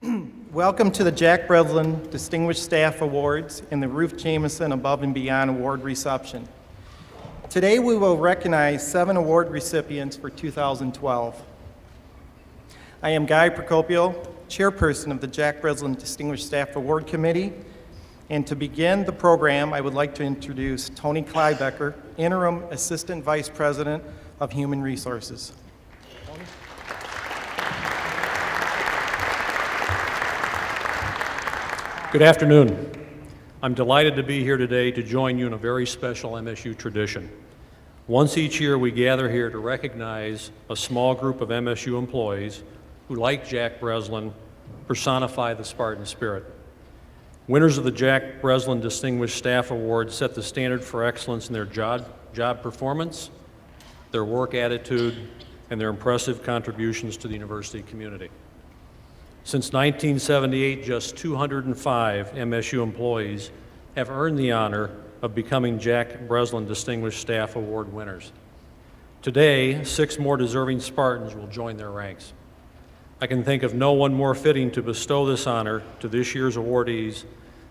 Welcome to the Jack Breslin Distinguished Staff Awards and the Ruth Jameson Above and Beyond Award reception. Today we will recognize 7 award recipients for 2012. I am Guy Procopio, chairperson of the Jack Breslin Distinguished Staff Award Committee. And to begin the program, I would like to introduce Tony Kleibecker, Interim Assistant Vice President of Human Resources. Tony? Good afternoon. I'm delighted to be here today to join you in a very special MSU tradition. Once each year, we gather here to recognize a small group of MSU employees who, like Jack Breslin, personify the Spartan spirit. Winners of the Jack Breslin Distinguished Staff Award set the standard for excellence in their job performance, their work attitude, and their impressive contributions to the university community. Since 1978, just 205 MSU employees have earned the honor of becoming Jack Breslin Distinguished Staff Award winners. Today, 6 more deserving Spartans will join their ranks. I can think of no one more fitting to bestow this honor to this year's awardees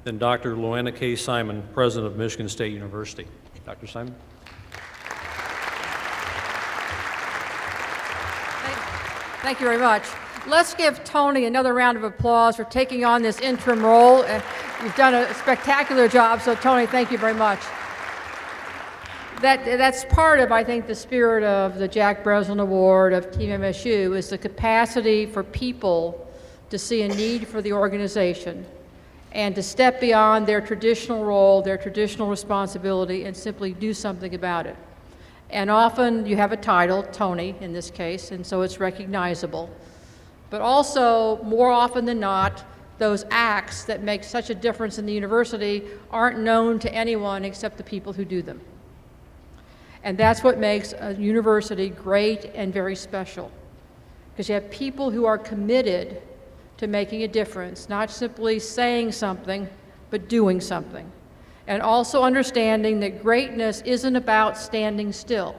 than Dr. Luana K. Simon, President of Michigan State University. Dr. Simon? Thank you very much. Let's give Tony another round of applause for taking on this interim role. You've done a spectacular job, so Tony, thank you very much. That's part of, I think, the spirit of the Jack Breslin Award of Team MSU is the capacity for people to see a need for the organization and to step beyond their traditional role, their traditional responsibility, and simply do something about it. And often you have a title, Tony in this case, and so it's recognizable. But also, more often than not, those acts that make such a difference in the university aren't known to anyone except the people who do them. And that's what makes a university great and very special, because you have people who are committed to making a difference, not simply saying something, but doing something. And also understanding that greatness isn't about standing still.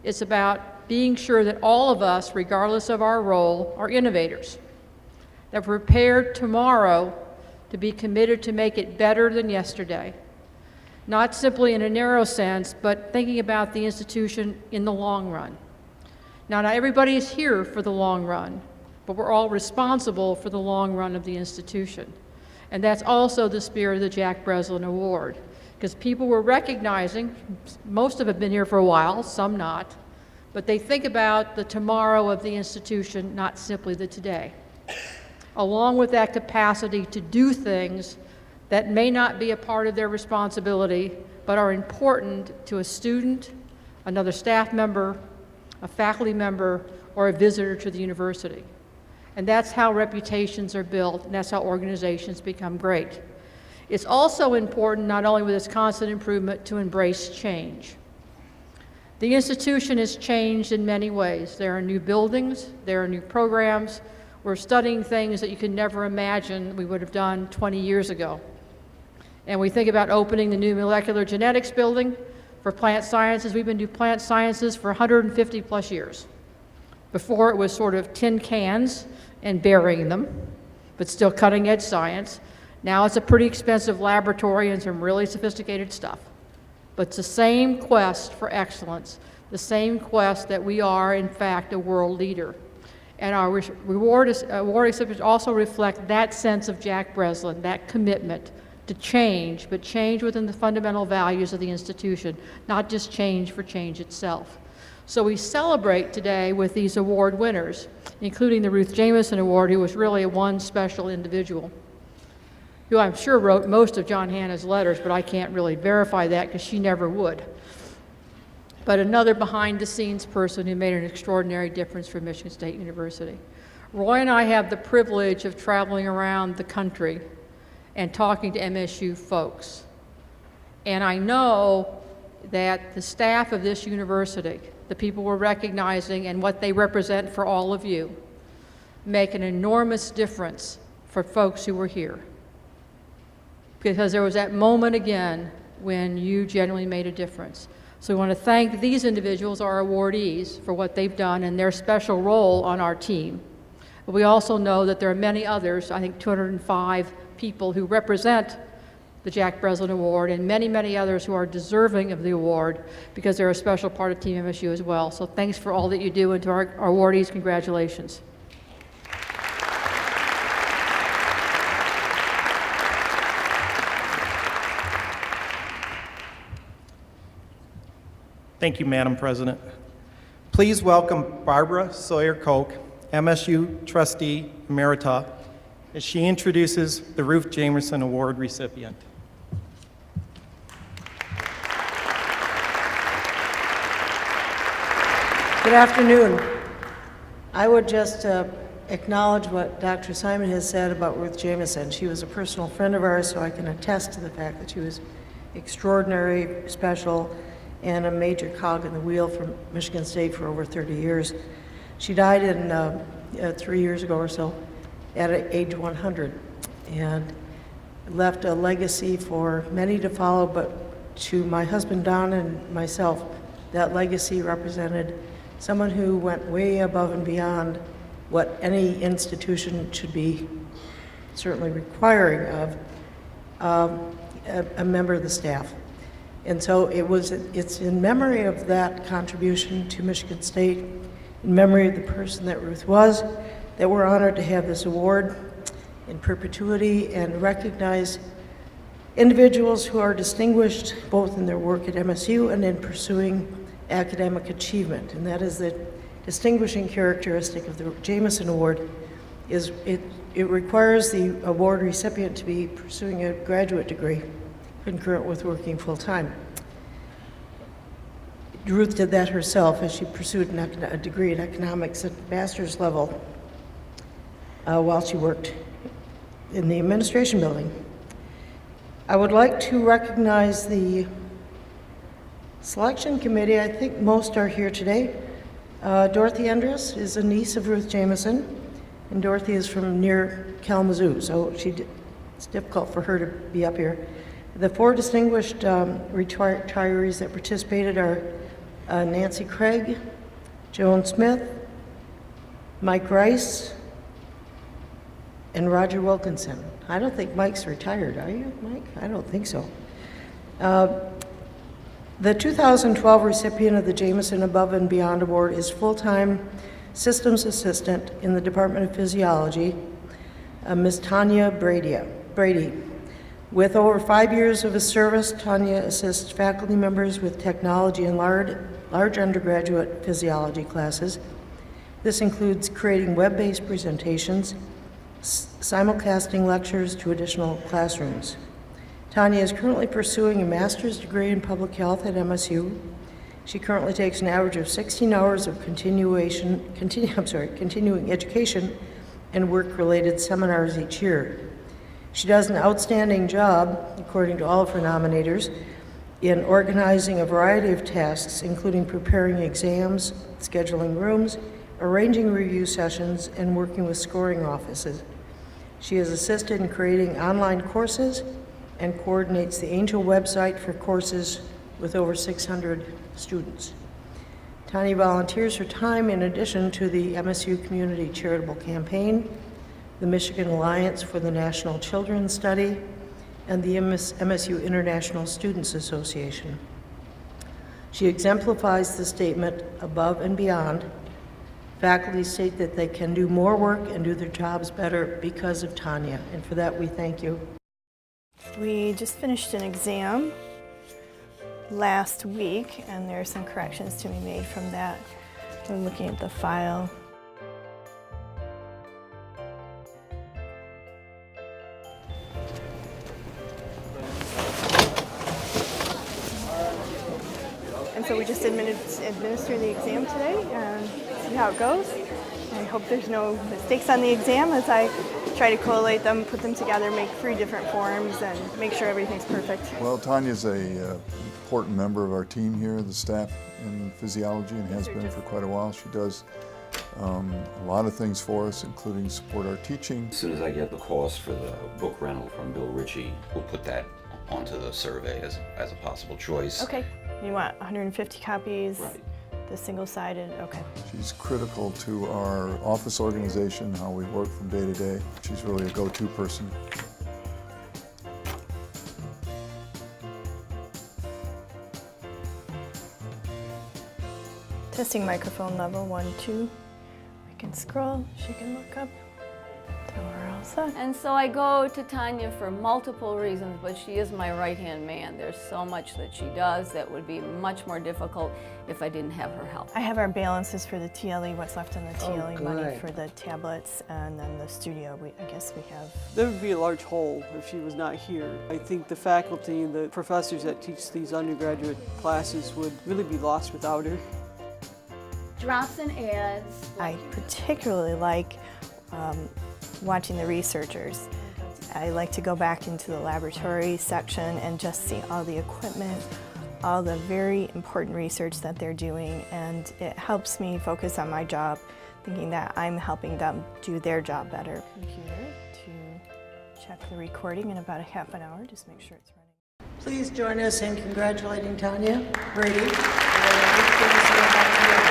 It's about being sure that all of us, regardless of our role, are innovators, that we're prepared tomorrow to be committed to make it better than yesterday. Not simply in a narrow sense, but thinking about the institution in the long run. Now, not everybody is here for the long run, but we're all responsible for the long run of the institution. And that's also the spirit of the Jack Breslin Award, because people were recognizing, most of them have been here for a while, some not, but they think about the tomorrow of the institution, not simply the today. Along with that capacity to do things that may not be a part of their responsibility, but are important to a student, another staff member, a faculty member, or a visitor to the university. And that's how reputations are built, and that's how organizations become great. It's also important, not only with its constant improvement, to embrace change. The institution has changed in many ways. There are new buildings, there are new programs. We're studying things that you could never imagine we would have done 20 years ago. And we think about opening the new molecular genetics building for plant sciences. We've been doing plant sciences for 150 plus years. Before it was sort of tin cans and burying them, but still cutting edge science. Now it's a pretty expensive laboratory and some really sophisticated stuff. But it's the same quest for excellence, the same quest that we are, in fact, a world leader. And our award recipients also reflect that sense of Jack Breslin, that commitment to change, but change within the fundamental values of the institution, not just change for change itself. So we celebrate today with these award winners, including the Ruth Jameson Award, who was really one special individual, who I'm sure wrote most of John Hanna's letters, but I can't really verify that because she never would. But another behind-the-scenes person who made an extraordinary difference for Michigan State University. Roy and I have the privilege of traveling around the country and talking to MSU folks. And I know that the staff of this university, the people we're recognizing and what they represent for all of you, make an enormous difference for folks who were here. Because there was that moment again when you genuinely made a difference. So we want to thank these individuals, our awardees, for what they've done and their special role on our team. But we also know that there are many others, I think 205 people who represent the Jack Breslin Award, and many, many others who are deserving of the award because they're a special part of Team MSU as well. So thanks for all that you do, and to our awardees, congratulations. Thank you, Madam President. Please welcome Barbara Sawyer-Koch, MSU Trustee Emerita, as she introduces the Ruth Jameson Award recipient. Good afternoon. I would just acknowledge what Dr. Simon has said about Ruth Jameson. She was a personal friend of ours, so I can attest to the fact that she was extraordinary, special, and a major cog in the wheel for Michigan State for over 30 years. She died in 3 years ago or so at age 100 and left a legacy for many to follow, but to my husband Don and myself, that legacy represented someone who went way above and beyond what any institution should be certainly requiring of a member of the staff. And so it's in memory of that contribution to Michigan State, in memory of the person that Ruth was, that we're honored to have this award in perpetuity and recognize individuals who are distinguished both in their work at MSU and in pursuing academic achievement. And that is the distinguishing characteristic of the Jameson Award, is it requires the award recipient to be pursuing a graduate degree concurrent with working full-time. Ruth did that herself as she pursued a degree in economics at master's level while she worked in the administration building. I would like to recognize the selection committee. I think most are here today. Dorothy Endres is a niece of Ruth Jameson, and Dorothy is from near Kalamazoo, so it's difficult for her to be up here. The four distinguished retirees that participated are Nancy Craig, Joan Smith, Mike Rice, and Roger Wilkinson. I don't think Mike's retired, are you, Mike? I don't think so. The 2012 recipient of the Jameson Above and Beyond Award is full-time systems assistant in the Department of Physiology, Ms. Tanja Brady. With over 5 years of his service, Tanya assists faculty members with technology and large undergraduate physiology classes. This includes creating web-based presentations, simulcasting lectures to additional classrooms. Tanya is currently pursuing a master's degree in public health at MSU. She currently takes an average of 16 hours of continuing education and work-related seminars each year. She does an outstanding job, according to all of her nominators, in organizing a variety of tasks, including preparing exams, scheduling rooms, arranging review sessions, and working with scoring offices. She has assisted in creating online courses and coordinates the Angel website for courses with over 600 students. Tanya volunteers her time in addition to the MSU Community Charitable Campaign, the Michigan Alliance for the National Children's Study, and the MSU International Students Association. She exemplifies the statement, above and beyond. Faculty state that they can do more work and do their jobs better because of Tanya, and for that we thank you. We just finished an exam last week, and there are some corrections to be made from that. We're looking at the file. And so we just administer the exam today and see how it goes. And I hope there's no mistakes on the exam as I try to collate them, put them together, make 3 different forms, and make sure everything's perfect. Well, Tanya's a important member of our team here, the staff in physiology, and has been for quite a while. She does a lot of things for us, including support our teaching. As soon as I get the cost for the book rental from Bill Ritchie, we'll put that onto the survey as a possible choice. Okay. You want 150 copies? Right. The single-sided, okay. She's critical to our office organization, how we work from day to day. She's really a go-to person. Testing microphone level 1, 2. We can scroll, she can look up. So we're all set. And so I go to Tanya for multiple reasons, but she is my right-hand man. There's so much that she does that would be much more difficult if I didn't have her help. I have our balances for the TLE, what's left in the TLE money for the tablets, and then the studio, I guess we have. There would be a large hole if she was not here. I think the faculty and the professors that teach these undergraduate classes would really be lost without her. Drops and adds. I particularly like watching the researchers. I like to go back into the laboratory section and just see all the equipment, all the very important research that they're doing, and it helps me focus on my job, thinking that I'm helping them do their job better. Computer to check the recording in about a half an hour, just make sure it's running. Please join us in congratulating Tanja Brady. for the Ruth Jameyson Award.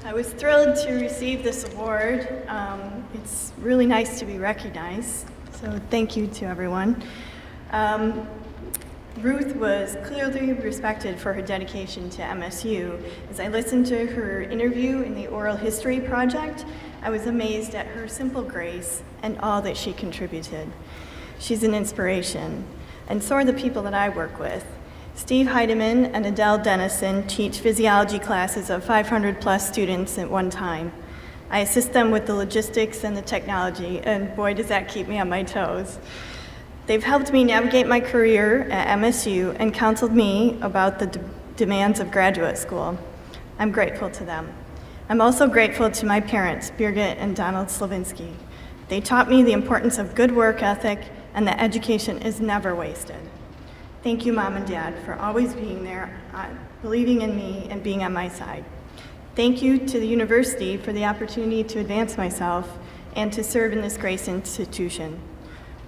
I was thrilled to receive this award. It's really nice to be recognized, so thank you to everyone. Ruth was clearly respected for her dedication to MSU. As I listened to her interview in the Oral History Project, I was amazed at her simple grace and all that she contributed. She's an inspiration, and so are the people that I work with. Steve Heidemann and Adele Dennison teach physiology classes of 500 plus students at one time. I assist them with the logistics and the technology, and boy, does that keep me on my toes. They've helped me navigate my career at MSU and counseled me about the demands of graduate school. I'm grateful to them. I'm also grateful to my parents, Birgit and Donald Sliwinski. They taught me the importance of good work ethic and that education is never wasted. Thank you, Mom and Dad, for always being there, believing in me, and being on my side. Thank you to the university for the opportunity to advance myself and to serve in this great institution.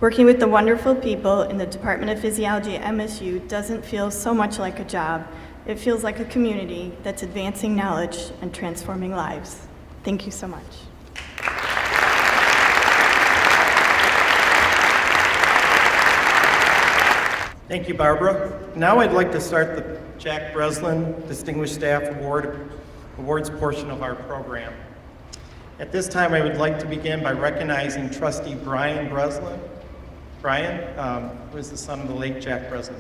Working with the wonderful people in the Department of Physiology at MSU doesn't feel so much like a job. It feels like a community that's advancing knowledge and transforming lives. Thank you so much. Thank you, Barbara. Now I'd like to start the Jack Breslin Distinguished Staff Awards portion of our program. At this time, I would like to begin by recognizing Trustee Brian Breslin. Brian, who is the son of the late Jack Breslin.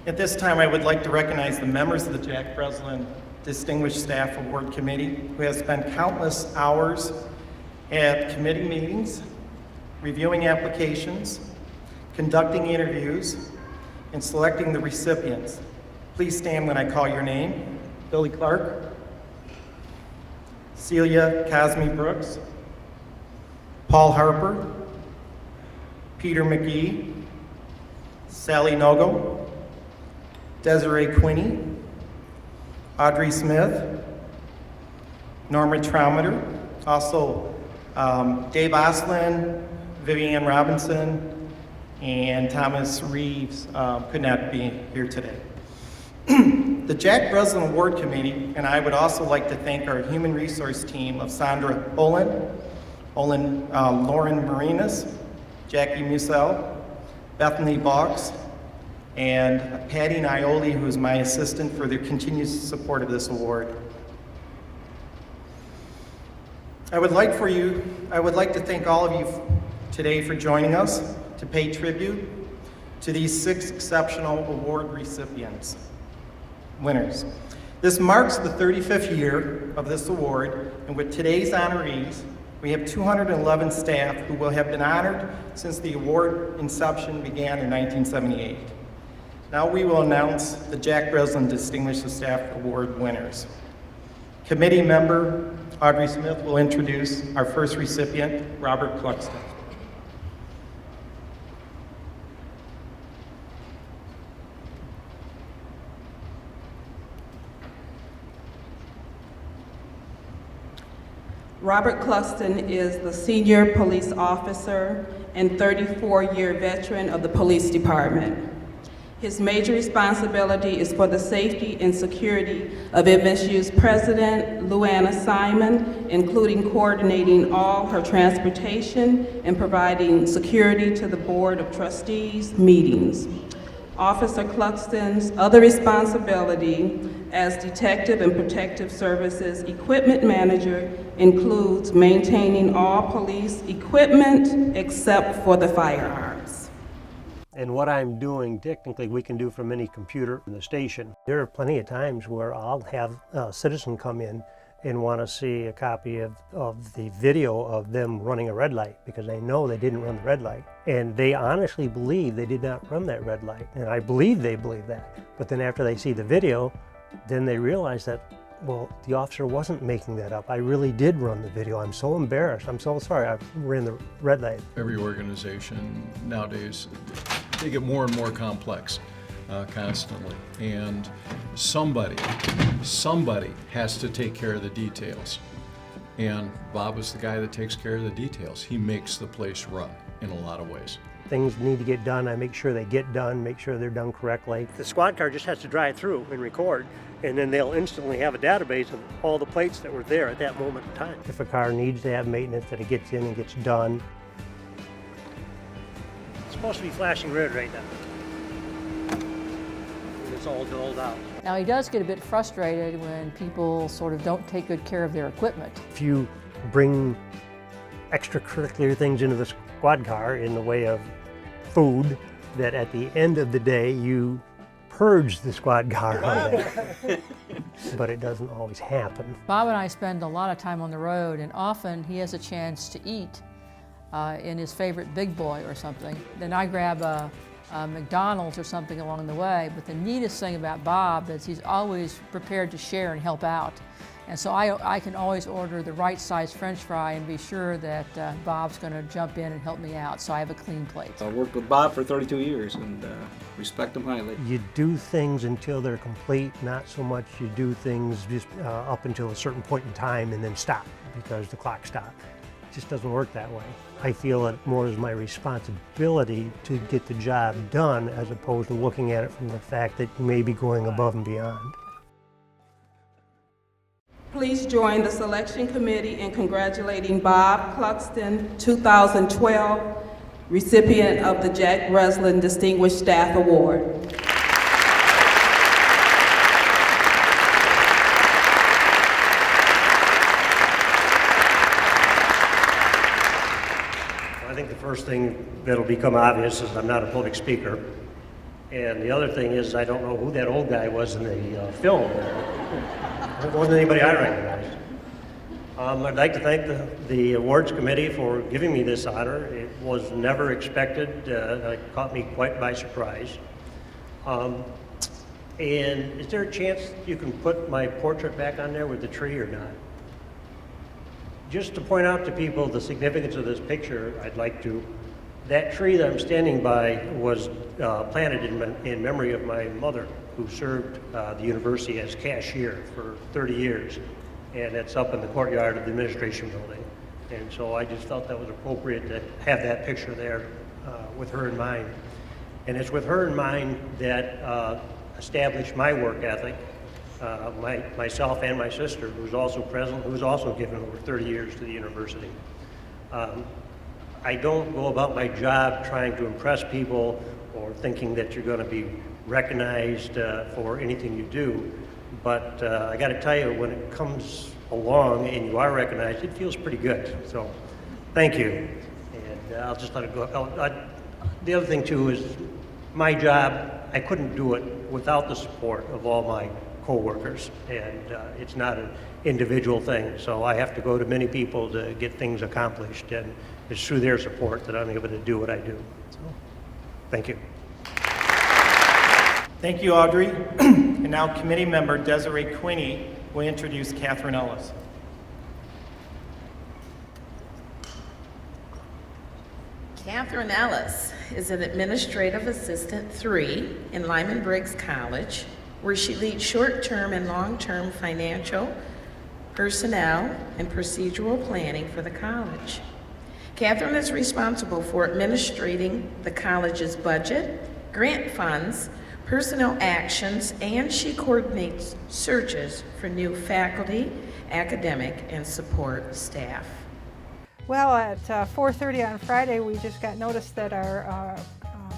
At this time, I would like to recognize the members of the Jack Breslin Distinguished Staff Award Committee who have spent countless hours at committee meetings, reviewing applications, conducting interviews, and selecting the recipients. Please stand when I call your name. Billy Clark, Celia Cosme Brooks, Paul Harper, Peter McGee, Sally Nogo, Desiree Quinney, Audrey Smith, Norma Traumater, also Dave Oslin, Vivian Robinson, and Thomas Reeves could not be here today. The Jack Breslin Award Committee and I would also like to thank our human resource team of Sandra Olin, Lauren Marinas, Jackie Musell, Bethany Boggs, and Patty Nioli, who is my assistant, for their continued support of this award. I would like to thank all of you today for joining us to pay tribute to these 6 exceptional award recipients, winners. This marks the 35th year of this award, and with today's honorees, we have 211 staff who will have been honored since the award inception began in 1978. Now we will announce the Jack Breslin Distinguished Staff Award winners. Committee member Audrey Smith will introduce our first recipient, Robert Cluxton. Robert Cluxton is the senior police officer and 34-year veteran of the police department. His major responsibility is for the safety and security of MSU's president, Luanna Simon, including coordinating all her transportation and providing security to the Board of Trustees meetings. Officer Cluxton's other responsibility as Detective and Protective Services Equipment Manager includes maintaining all police equipment except for the firearms. And what I'm doing, technically, we can do from any computer in the station. There are plenty of times where I'll have a citizen come in and want to see a copy of the video of them running a red light because they know they didn't run the red light. And they honestly believe they did not run that red light. And I believe they believe that. But then after they see the video, then they realize that, well, the officer wasn't making that up. I really did run the video. I'm so embarrassed. I'm so sorry I ran the red light. Every organization nowadays, they get more and more complex constantly. And somebody has to take care of the details. And Bob is the guy that takes care of the details. He makes the place run in a lot of ways. Things need to get done. I make sure they get done, make sure they're done correctly. The squad car just has to drive through and record, and then they'll instantly have a database of all the plates that were there at that moment in time. If a car needs to have maintenance, that it gets in and gets done. It's supposed to be flashing red right now. And it's all dulled out. Now, he does get a bit frustrated when people sort of don't take good care of their equipment. If you bring extracurricular things into the squad car in the way of food, that at the end of the day you purge the squad car of that. But it doesn't always happen. Bob and I spend a lot of time on the road, and often he has a chance to eat in his favorite Big Boy or something. Then I grab a McDonald's or something along the way. But the neatest thing about Bob is he's always prepared to share and help out. And so I can always order the right size French fry and be sure that Bob's going to jump in and help me out, so I have a clean plate. I worked with Bob for 32 years and respect him highly. You do things until they're complete, not so much you do things just up until a certain point in time and then stop because the clock stopped. It just doesn't work that way. I feel it more as my responsibility to get the job done as opposed to looking at it from the fact that you may be going above and beyond. Please join the selection committee in congratulating Bob Cluxton, 2012 recipient of the Jack Breslin Distinguished Staff Award. I think the first thing that'll become obvious is I'm not a public speaker. And the other thing is I don't know who that old guy was in the film. It wasn't anybody I recognized. I'd like to thank the awards committee for giving me this honor. It was never expected. It caught me quite by surprise. And is there a chance you can put my portrait back on there with the tree or not? Just to point out to people the significance of this picture, I'd like to. That tree that I'm standing by was planted in memory of my mother, who served the university as cashier for 30 years. And it's up in the courtyard of the administration building. And so I just felt that was appropriate to have that picture there with her in mind. And it's with her in mind that established my work ethic. Myself and my sister, who was also present, who was also given over 30 years to the university. I don't go about my job trying to impress people or thinking that you're going to be recognized for anything you do, but I got to tell you, when it comes along and you are recognized, it feels pretty good. So, thank you, and I'll just let it go. The other thing too is my job. I couldn't do it without the support of all my co-workers, and it's not an individual thing. So I have to go to many people to get things accomplished, and it's through their support that I'm able to do what I do. So, thank you. Thank you, Audrey. And now committee member Desiree Quinney will introduce Catherine Ellis. Catherine Ellis is an Administrative Assistant 3 in Lyman Briggs College, where she leads short-term and long-term financial, personnel, and procedural planning for the college. Catherine is responsible for administrating the college's budget, grant funds, personnel actions, and she coordinates searches for new faculty, academic, and support staff. Well, at 4:30 on Friday, we just got notice that our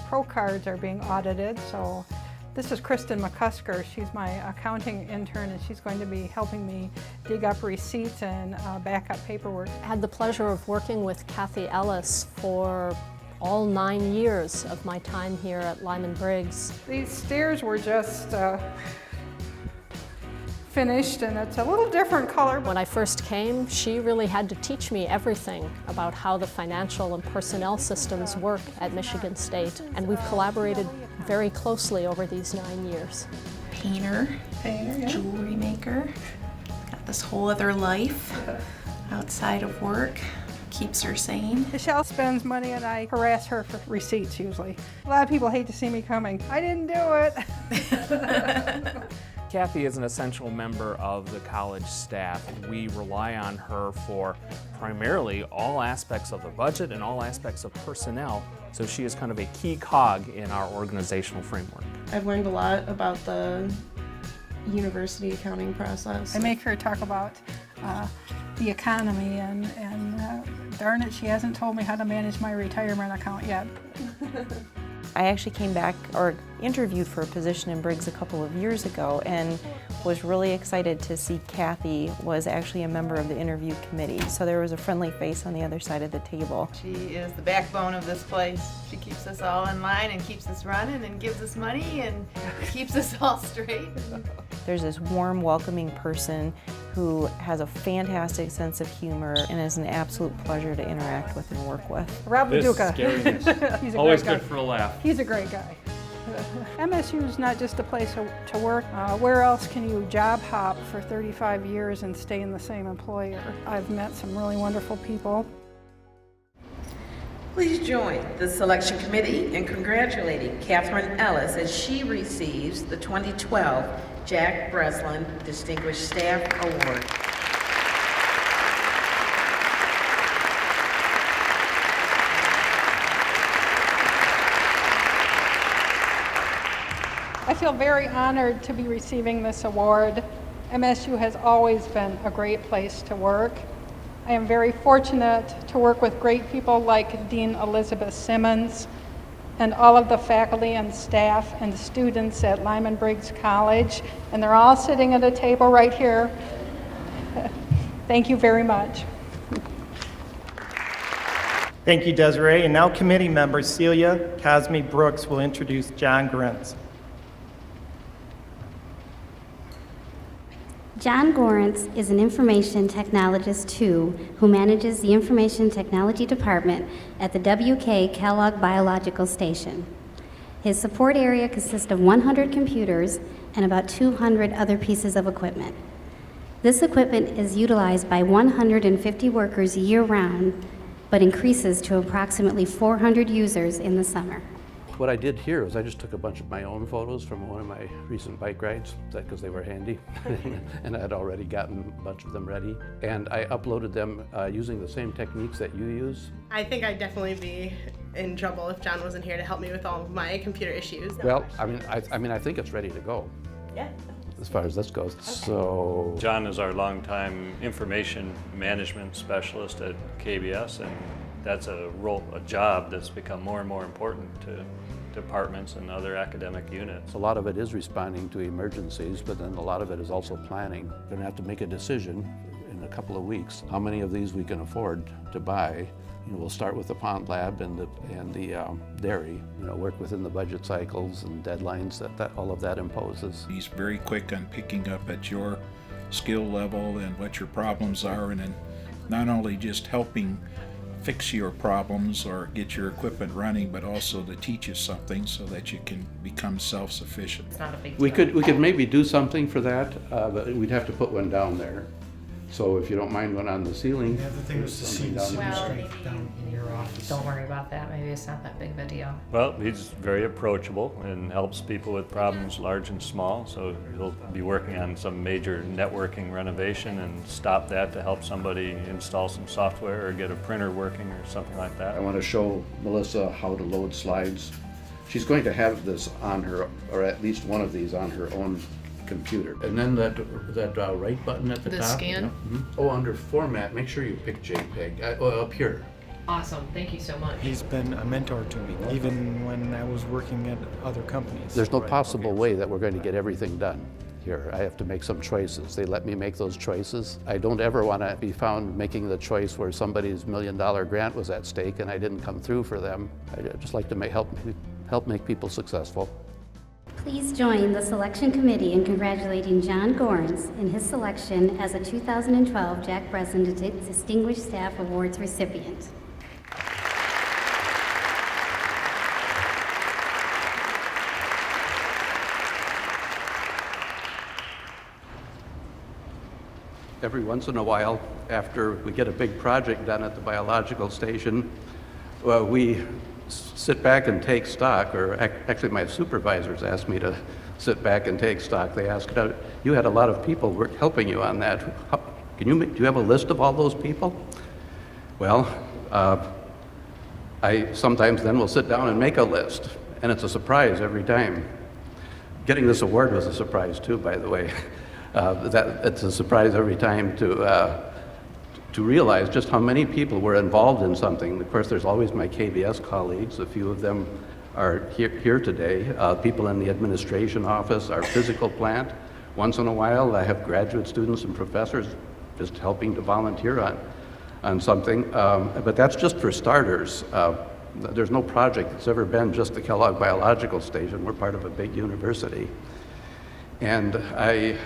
pro cards are being audited. So this is Kristen McCusker. She's my accounting intern, and she's going to be helping me dig up receipts and back up paperwork. I had the pleasure of working with Kathy Ellis for all 9 years of my time here at Lyman Briggs. These stairs were just finished, and it's a little different color. When I first came, she really had to teach me everything about how the financial and personnel systems work at Michigan State, and we've collaborated very closely over these 9 years. Painter, yeah. jewelry maker, got this whole other life outside of work. Keeps her sane. Michelle spends money and I harass her for receipts usually. A lot of people hate to see me coming. I didn't do it. Kathy is an essential member of the college staff. We rely on her for primarily all aspects of the budget and all aspects of personnel, so she is kind of a key cog in our organizational framework. I've learned a lot about the university accounting process. I make her talk about the economy and darn it, she hasn't told me how to manage my retirement account yet. I actually came back or interviewed for a position in Briggs a couple of years ago and was really excited to see Kathy was actually a member of the interview committee. So there was a friendly face on the other side of the table. She is the backbone of this place. She keeps us all in line and keeps us running and gives us money and keeps us all straight. There's this warm, welcoming person who has a fantastic sense of humor and is an absolute pleasure to interact with and work with. Rob Leduca. He's a Always great guy. good for a laugh. He's a great guy. MSU is not just a place to work. Where else can you job hop for 35 years and stay in the same employer? I've met some really wonderful people. Please join the selection committee in congratulating Catherine Ellis as she receives the 2012 Jack Breslin Distinguished Staff Award. I feel very honored to be receiving this award. MSU has always been a great place to work. I am very fortunate to work with great people like Dean Elizabeth Simmons and all of the faculty and staff and students at Lyman Briggs College, and they're all sitting at a table right here. Thank you very much. Thank you, Desiree. And now committee members Celia Cosme Brooks will introduce John Grentz. John Gorentz is an information technologist too, who manages the information technology department at the WK Kellogg Biological Station. His support area consists of 100 computers and about 200 other pieces of equipment. This equipment is utilized by 150 workers year-round, but increases to approximately 400 users in the summer. What I did here was I just took a bunch of my own photos from one of my recent bike rides, because they were handy, and I had already gotten a bunch of them ready. And I uploaded them using the same techniques that you use. I think I'd definitely be in trouble if John wasn't here to help me with all of my computer issues. Well, I think it's ready to go. Yeah. As far as this goes. Okay. So John is our longtime information management specialist at KBS, and that's a job that's become more and more important to departments and other academic units. A lot of it is responding to emergencies, but then a lot of it is also planning. We're going to have to make a decision in a couple of weeks how many of these we can afford to buy. We'll start with the pond lab and the dairy. Work within the budget cycles and deadlines that all of that imposes. He's very quick on picking up at your skill level and what your problems are, and then not only just helping fix your problems or get your equipment running, but also to teach you something so that you can become self-sufficient. It's not a big deal. We could maybe do something for that, but we'd have to put one down there. So if you don't mind one on the ceiling. The other thing was to see something down straight down in your office. Don't worry about that. Maybe it's not that big of a deal. Well, he's very approachable and helps people with problems large and small. So he'll be working on some major networking renovation and stop that to help somebody install some software or get a printer working or something like that. I want to show Melissa how to load slides. She's going to have this on her, or at least one of these on her own computer. And then that right button at the The top. scan? Yeah. Oh, under format, make sure you pick JPEG. Up here. Awesome. Thank you so much. He's been a mentor to me, even when I was working at other companies. There's no possible way that we're going to get everything done here. I have to make some choices. They let me make those choices. I don't ever want to be found making the choice where somebody's $1 million grant was at stake and I didn't come through for them. I just like to help make people successful. Please join the selection committee in congratulating John Gorns in his selection as a 2012 Jack Breslin Distinguished Staff Awards recipient. Every once in a while, after we get a big project done at the biological station, we sit back and take stock, or actually my supervisors asked me to sit back and take stock. They asked, you had a lot of people helping you on that. Do you have a list of all those people? Well, I sometimes then will sit down and make a list, and it's a surprise every time. Getting this award was a surprise too, by the way. It's a surprise every time to realize just how many people were involved in something. Of course, there's always my KBS colleagues. A few of them are here today. People in the administration office, our physical plant. Once in a while, I have graduate students and professors just helping to volunteer on something. But that's just for starters. There's no project that's ever been just the Kellogg Biological Station. We're part of a big university. And I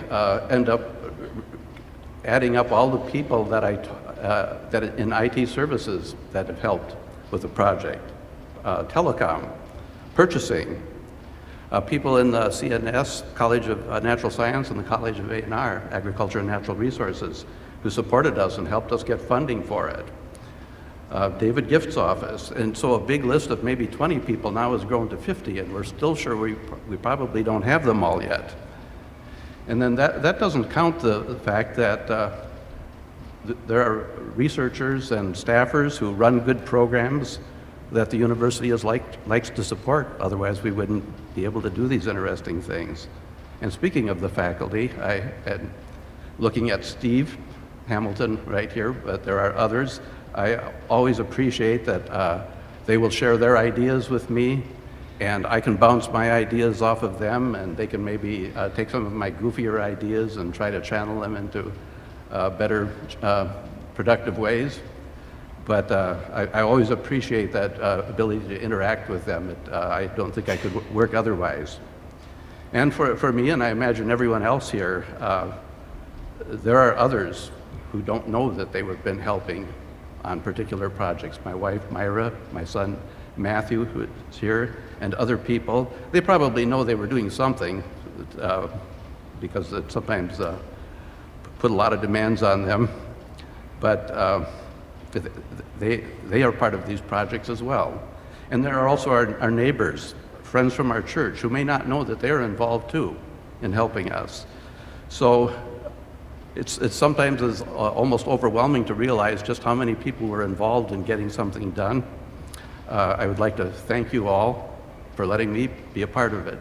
end up adding up all the people that that in IT services that have helped with the project, telecom, purchasing, people in the CNS, College of Natural Science, and the College of A&R, Agriculture and Natural Resources, who supported us and helped us get funding for it. David Gift's office, and so a big list of maybe 20 people now has grown to 50, and we're still sure we probably don't have them all yet. And then that doesn't count the fact that there are researchers and staffers who run good programs that the university likes to support. Otherwise, we wouldn't be able to do these interesting things. And speaking of the faculty, looking at Steve Hamilton right here, but there are others. I always appreciate that they will share their ideas with me, and I can bounce my ideas off of them, and they can maybe take some of my goofier ideas and try to channel them into better, productive ways. But I always appreciate that ability to interact with them. I don't think I could work otherwise. And for me, and I imagine everyone else here, there are others who don't know that they have been helping on particular projects. My wife, Myra, my son, Matthew, who is here, and other people. They probably know they were doing something because it sometimes put a lot of demands on them, but they are part of these projects as well. And there are also our neighbors, friends from our church, who may not know that they're involved too in helping us. So it's sometimes almost overwhelming to realize just how many people were involved in getting something done. I would like to thank you all for letting me be a part of it.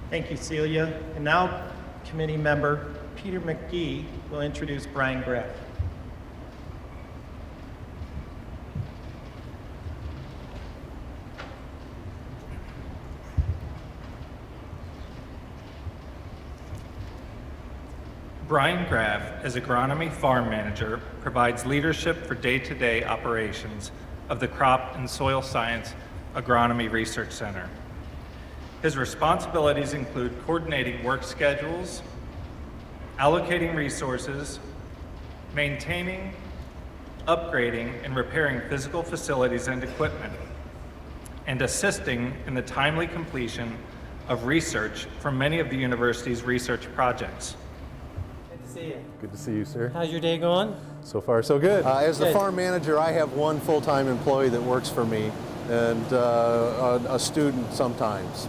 Thank you, Celia. And now, committee member Peter McGee will introduce Brian Griff. Brian Graff, as agronomy farm manager, provides leadership for day-to-day operations of the Crop and Soil Science Agronomy Research Center. His responsibilities include coordinating work schedules, allocating resources, maintaining, upgrading, and repairing physical facilities and equipment, and assisting in the timely completion of research from many of the university's research projects. Good to see you. Good to see you, sir. How's your day going? So far, so good. As the Good. farm manager, I have one full-time employee that works for me and a student sometimes.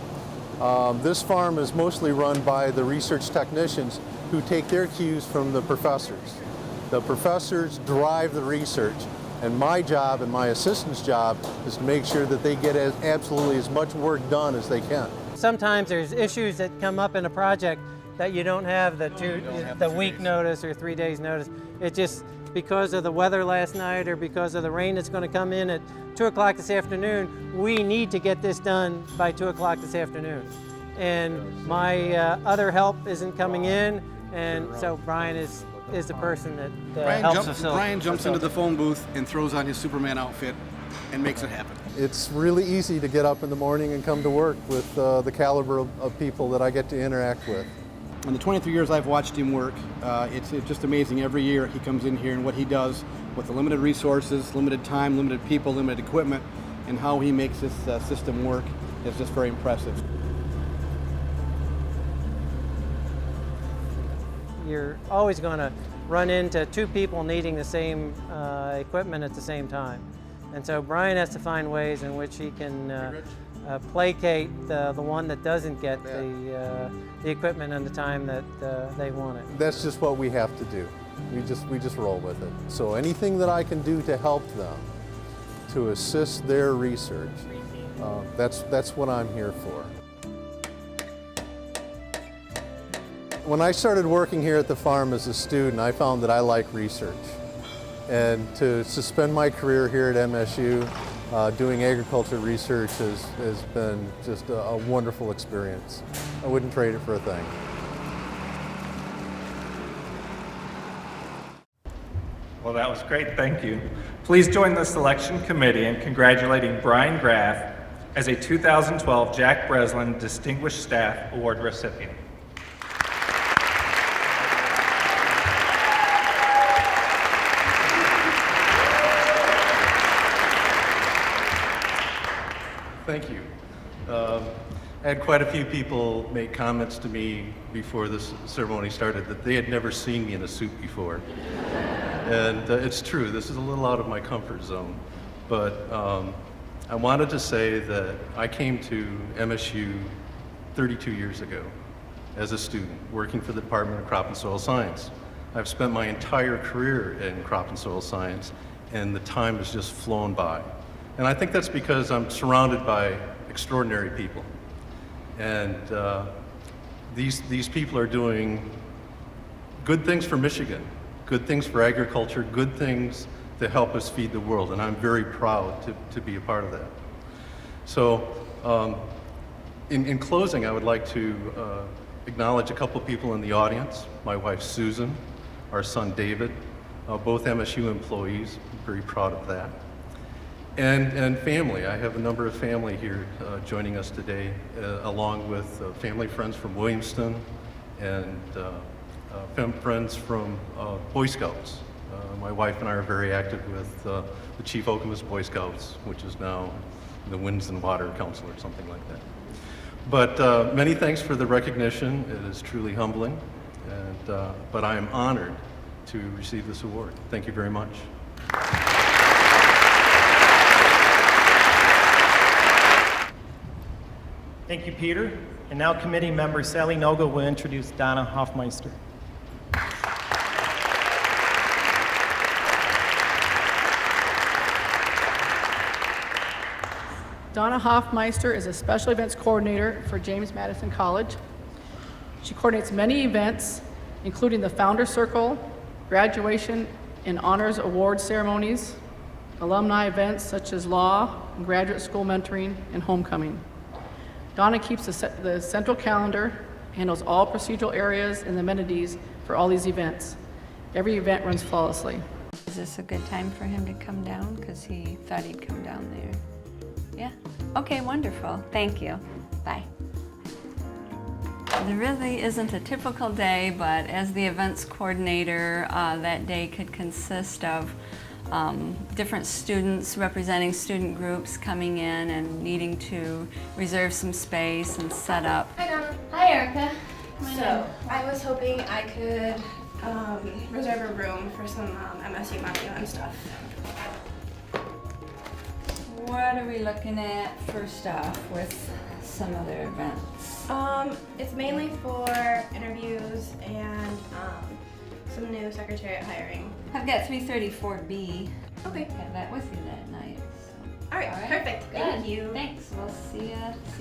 This farm is mostly run by the research technicians who take their cues from the professors. The professors drive the research, and my job and my assistant's job is to make sure that they get absolutely as much work done as they can. Sometimes there's issues that come up in a project that you don't have the week notice or 3 days notice. It's just because of the weather last night or because of the rain that's going to come in at 2 o'clock this afternoon, we need to get this done by 2 o'clock this afternoon. And my other help isn't coming in, and so Brian is the person that helps facilitate. Brian jumps into the phone booth and throws on his Superman outfit and makes it happen. It's really easy to get up in the morning and come to work with the caliber of people that I get to interact with. In the 23 years I've watched him work, it's just amazing. Every year he comes in here and what he does with the limited resources, limited time, limited people, limited equipment, and how he makes this system work is just very impressive. You're always going to run into two people needing the same equipment at the same time. And so Brian has to find ways in which he can placate the one that doesn't get the equipment and the time that they want it. That's just what we have to do. We just roll with it. So anything that I can do to help them, to assist their research, that's what I'm here for. When I started working here at the farm as a student, I found that I like research. And to spend my career here at MSU doing agriculture research has been just a wonderful experience. I wouldn't trade it for a thing. Well, that was great, thank you. Please join the selection committee in congratulating Brian Graff as a 2012 Jack Breslin Distinguished Staff Award recipient. Thank you. I had quite a few people make comments to me before this ceremony started that they had never seen me in a suit before. And it's true, this is a little out of my comfort zone. But I wanted to say that I came to MSU 32 years ago as a student, working for the Department of Crop and Soil Science. I've spent my entire career in crop and soil science, and the time has just flown by. And I think that's because I'm surrounded by extraordinary people. And these people are doing good things for Michigan, good things for agriculture, good things to help us feed the world. And I'm very proud to be a part of that. So in closing, I would like to acknowledge a couple people in the audience, my wife Susan, our son David, both MSU employees, I'm very proud of that. And family. I have a number of family here joining us today, along with family friends from Williamston and friends from Boy Scouts. My wife and I are very active with the Chief Okemos Boy Scouts, which is now the Winds and Water Council or something like that. But many thanks for the recognition. It is truly humbling, but I am honored to receive this award. Thank you very much. Thank you, Peter. And now committee member Sally Noga will introduce Donna Hofmeister. Donna Hofmeister is a special events coordinator for James Madison College. She coordinates many events, including the Founder Circle, graduation and honors award ceremonies, alumni events such as law, graduate school mentoring, and homecoming. Donna keeps the central calendar, handles all procedural areas and amenities for all these events. Every event runs flawlessly. Is this a good time for him to come down? Because he thought he'd come down there. Yeah? Okay, wonderful. Thank you. Bye. There really isn't a typical day, but as the events coordinator, that day could consist of different students representing student groups coming in and needing to reserve some space and set up. Hi Donna. Hi Erica. So I was hoping I could reserve a room for some MSU menu and stuff. What are we looking at first off with some other events? It's mainly for interviews and some new secretariat hiring. I've got 334B. Okay. Have that with you that night. So. All right, perfect. Thank you. Thanks. We'll see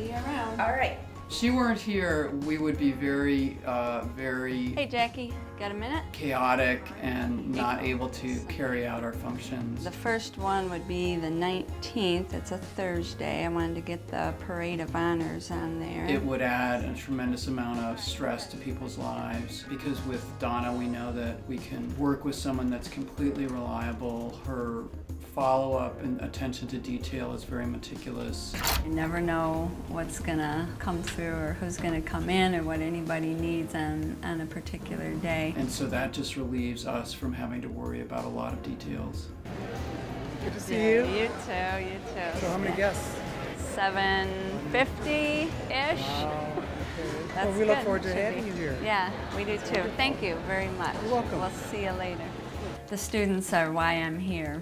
you around. All right. If she weren't here, we would be very Hey Jackie, got a minute? chaotic and not able to carry out our functions. The first one would be the 19th. It's a Thursday. I wanted to get the Parade of Honors on there. It would add a tremendous amount of stress to people's lives because with Donna, we know that we can work with someone that's completely reliable. Her follow-up and attention to detail is very meticulous. You never know what's gonna come through or who's gonna come in or what anybody needs on a particular day. And so that just relieves us from having to worry about a lot of details. Good to see you. You too. So how many guests? 750-ish. Wow. Okay. That's Well, we look good. forward to Should having be. you here. Yeah, we do too. Thank you very much. You're welcome. We'll see you later. The students are why I'm here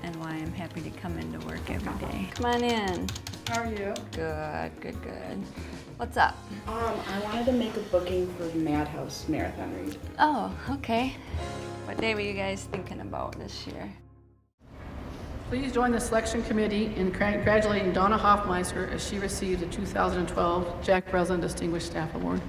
and why I'm happy to come into work every day. Come on in. How are you? Good. What's up? I wanted to make a booking for the Madhouse Marathon Read. Oh, okay. What day were you guys thinking about this year? Please join the selection committee in congratulating Donna Hofmeister as she received the 2012 Jack Breslin Distinguished Staff Award.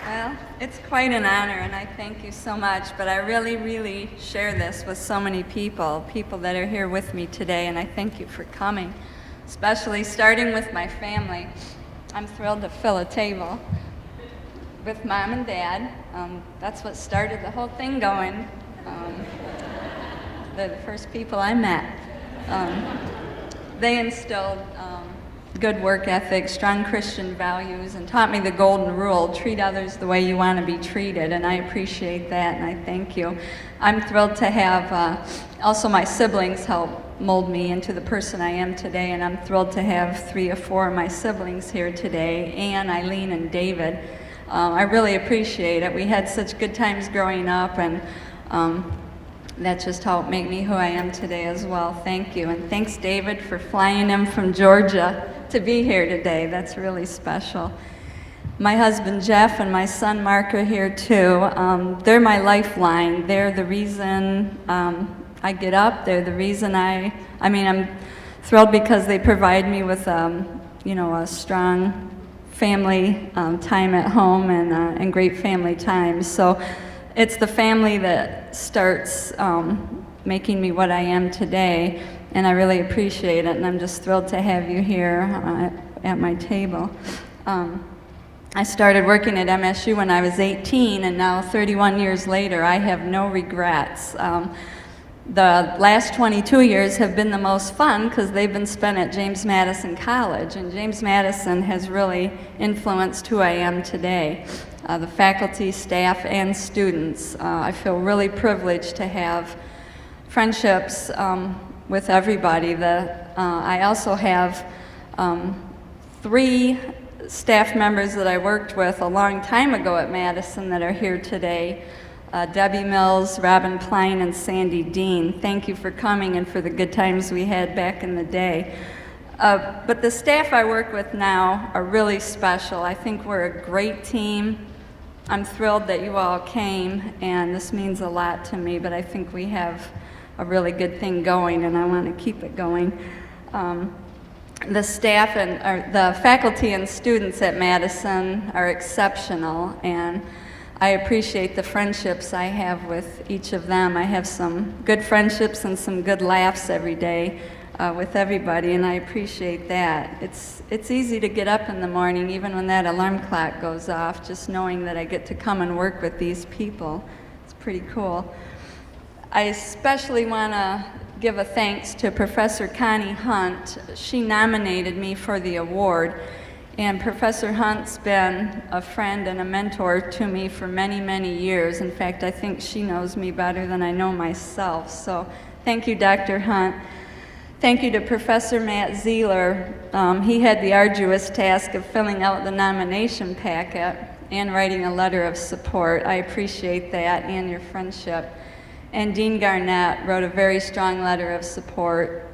Well, it's quite an honor, and I thank you so much, but I really share this with so many people that are here with me today, and I thank you for coming, especially starting with my family. I'm thrilled to fill a table with Mom and Dad. That's what started the whole thing going. They're the first people I met. They instilled good work ethic, strong Christian values, and taught me the golden rule, treat others the way you want to be treated, and I appreciate that, and I thank you. I'm thrilled to have also my siblings help mold me into the person I am today, and I'm thrilled to have 3 or 4 of my siblings here today, Ann, Eileen, and David. I really appreciate it. We had such good times growing up, and that just helped make me who I am today as well. Thank you. And thanks, David, for flying in from Georgia to be here today. That's really special. My husband, Jeff, and my son, Mark, are here too. They're my lifeline. They're the reason I get up. They're the reason I'm thrilled because they provide me with, a strong family time at home and great family times. So it's the family that starts making me what I am today, and I really appreciate it, and I'm just thrilled to have you here at my table. I started working at MSU when I was 18, and now 31 years later, I have no regrets. The last 22 years have been the most fun because they've been spent at James Madison College, and James Madison has really influenced who I am today. The faculty, staff, and students. I feel really privileged to have friendships with everybody. I also have 3 staff members that I worked with a long time ago at Madison that are here today. Debbie Mills, Robin Pline, and Sandy Dean. Thank you for coming and for the good times we had back in the day. But the staff I work with now are really special. I think we're a great team. I'm thrilled that you all came, and this means a lot to me, but I think we have a really good thing going, and I want to keep it going. The staff and the faculty and students at Madison are exceptional, and I appreciate the friendships I have with each of them. I have some good friendships and some good laughs every day with everybody, and I appreciate that. It's easy to get up in the morning, even when that alarm clock goes off, just knowing that I get to come and work with these people. It's pretty cool. I especially want to give a thanks to Professor Connie Hunt. She nominated me for the award, and Professor Hunt's been a friend and a mentor to me for many, many years. In fact, I think she knows me better than I know myself. So thank you, Dr. Hunt. Thank you to Professor Matt Zeeler. He had the arduous task of filling out the nomination packet and writing a letter of support. I appreciate that and your friendship. And Dean Garnett wrote a very strong letter of support.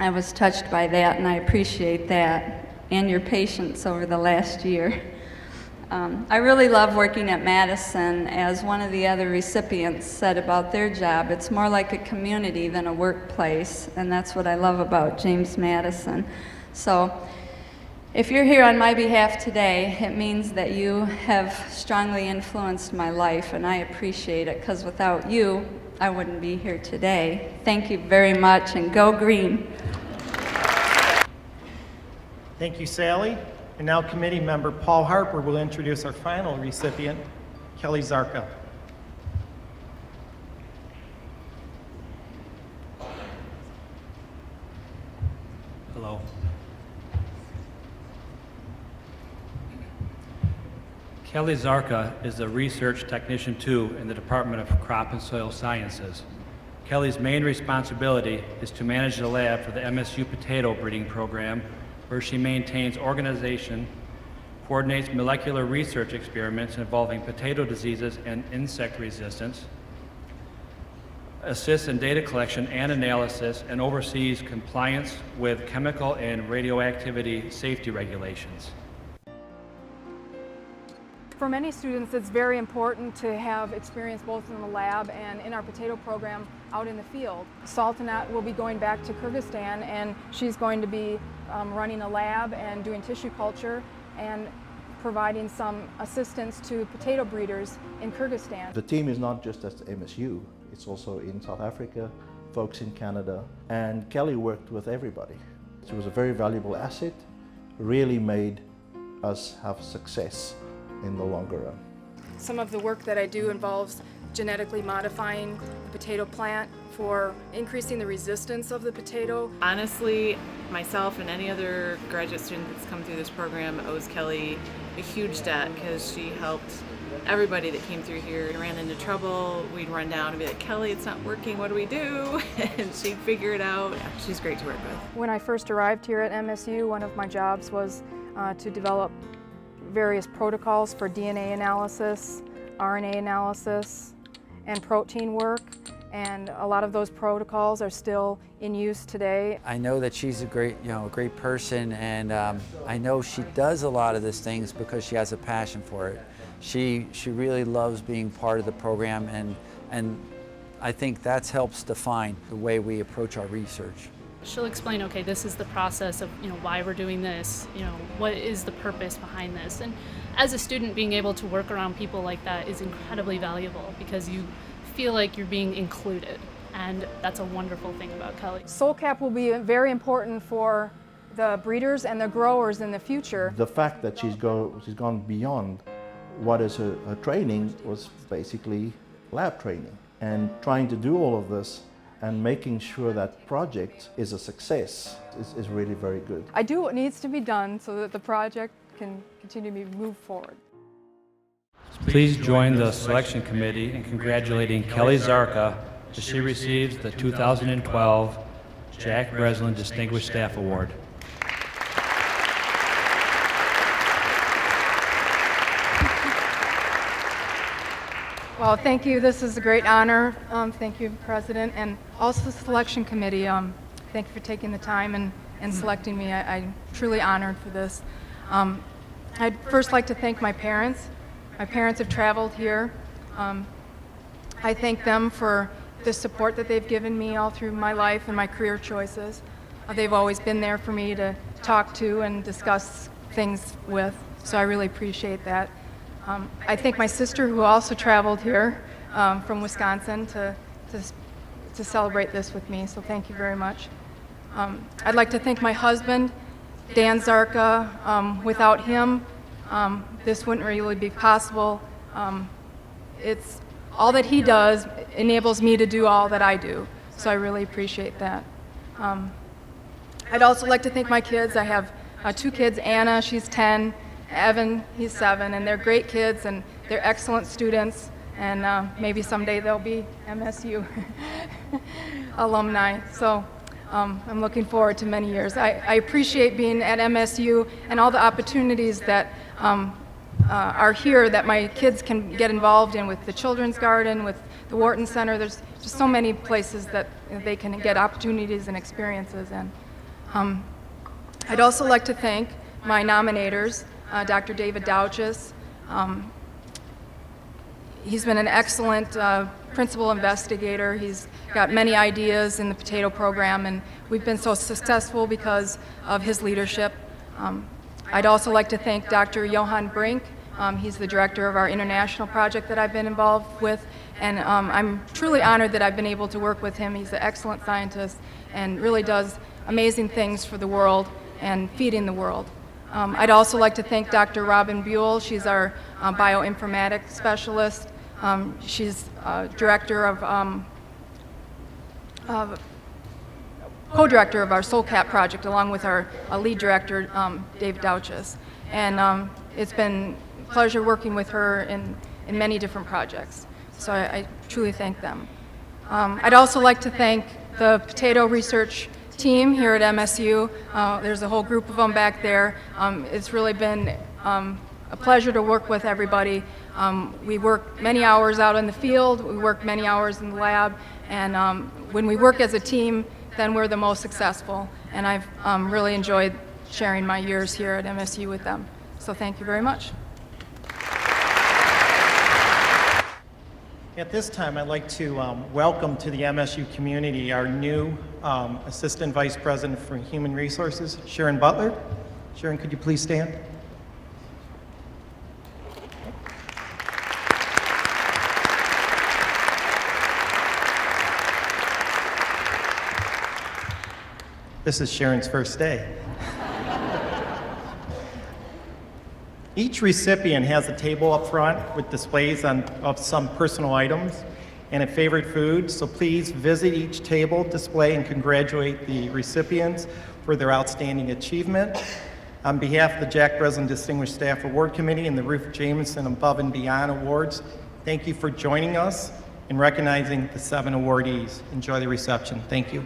I was touched by that, and I appreciate that and your patience over the last year. I really love working at Madison. As one of the other recipients said about their job, it's more like a community than a workplace, and that's what I love about James Madison. So if you're here on my behalf today, it means that you have strongly influenced my life, and I appreciate it, because without you, I wouldn't be here today. Thank you very much, and go green. Thank you, Sally. And now committee member Paul Harper will introduce our final recipient, Kelly Zarka. Hello. Kelly Zarka is the Research Technician 2 in the Department of Crop and Soil Sciences. Kelly's main responsibility is to manage the lab for the MSU potato breeding program, where she maintains organization, coordinates molecular research experiments involving potato diseases and insect resistance, assists in data collection and analysis, and oversees compliance with chemical and radioactivity safety regulations. For many students, it's very important to have experience both in the lab and in our potato program out in the field. Sultanat will be going back to Kyrgyzstan, and she's going to be running a lab and doing tissue culture and providing some assistance to potato breeders in Kyrgyzstan. The team is not just at MSU, it's also in South Africa, folks in Canada, and Kelly worked with everybody. She was a very valuable asset, really made us have success in the longer run. Some of the work that I do involves genetically modifying the potato plant for increasing the resistance of the potato. Honestly, myself and any other graduate student that's come through this program owes Kelly a huge debt, because she helped everybody that came through here. We ran into trouble, we'd run down and be like, Kelly, it's not working, what do we do? And she'd figure it out. Yeah, she's great to work with. When I first arrived here at MSU, one of my jobs was to develop various protocols for DNA analysis, RNA analysis, and protein work, and a lot of those protocols are still in use today. I know that she's a great person, and I know she does a lot of these things because she has a passion for it. She really loves being part of the program, and I think that helps define the way we approach our research. She'll explain, okay, this is the process of, why we're doing this, what is the purpose behind this. And as a student, being able to work around people like that is incredibly valuable, because you feel like you're being included. And that's a wonderful thing about Kelly. SolCap will be very important for the breeders and the growers in the future. The fact that she's gone beyond what is her training was basically lab training, and trying to do all of this and making sure that project is a success is really very good. I do what needs to be done so that the project can continue to be moved forward. Please join the selection committee in congratulating Kelly Zarka as she receives the 2012 Jack Breslin Distinguished Staff Award. Well, thank you. This is a great honor. Thank you, President, and also the selection committee. Thank you for taking the time and selecting me. I'm truly honored for this. I'd first like to thank my parents. My parents have traveled here. I thank them for the support that they've given me all through my life and my career choices. They've always been there for me to talk to and discuss things with, so I really appreciate that. I thank my sister, who also traveled here from Wisconsin to celebrate this with me, so thank you very much. I'd like to thank my husband, Dan Zarka. Without him, this wouldn't really be possible. It's all that he does enables me to do all that I do. So I really appreciate that. I'd also like to thank my kids. I have 2 kids, Anna, she's 10, Evan, he's 7, and they're great kids and they're excellent students, and maybe someday they'll be MSU alumni. So I'm looking forward to many years. I appreciate being at MSU and all the opportunities that are here that my kids can get involved in, with the Children's Garden, with the Wharton Center. There's just so many places that they can get opportunities and experiences in. I'd also like to thank my nominators, Dr. David Douches. He's been an excellent principal investigator. He's got many ideas in the potato program, and we've been so successful because of his leadership. I'd also like to thank Dr. Johan Brink. He's the director of our international project that I've been involved with, and I'm truly honored that I've been able to work with him. He's an excellent scientist and really does amazing things for the world and feeding the world. I'd also like to thank Dr. Robin Buell. She's our bioinformatics specialist. She's director of co-director of our SoulCat project, along with our lead director, Dave Douches. And it's been a pleasure working with her in many different projects. So I truly thank them. I'd also like to thank the potato research team here at MSU. There's a whole group of them back there. It's really been a pleasure to work with everybody. We work many hours out in the field, we work many hours in the lab, and when we work as a team, then we're the most successful. And I've really enjoyed sharing my years here at MSU with them. So thank you very much. At this time, I'd like to welcome to the MSU community our new Assistant Vice President for Human Resources, Sharon Butler. Sharon, could you please stand? This is Sharon's first day. Each recipient has a table up front with displays of some personal items and a favorite food, so please visit each table, display, and congratulate the recipients for their outstanding achievement. On behalf of the Jack Breslin Distinguished Staff Award Committee and the Ruth Jameson Above and Beyond Awards, thank you for joining us in recognizing the 7 awardees. Enjoy the reception. Thank you.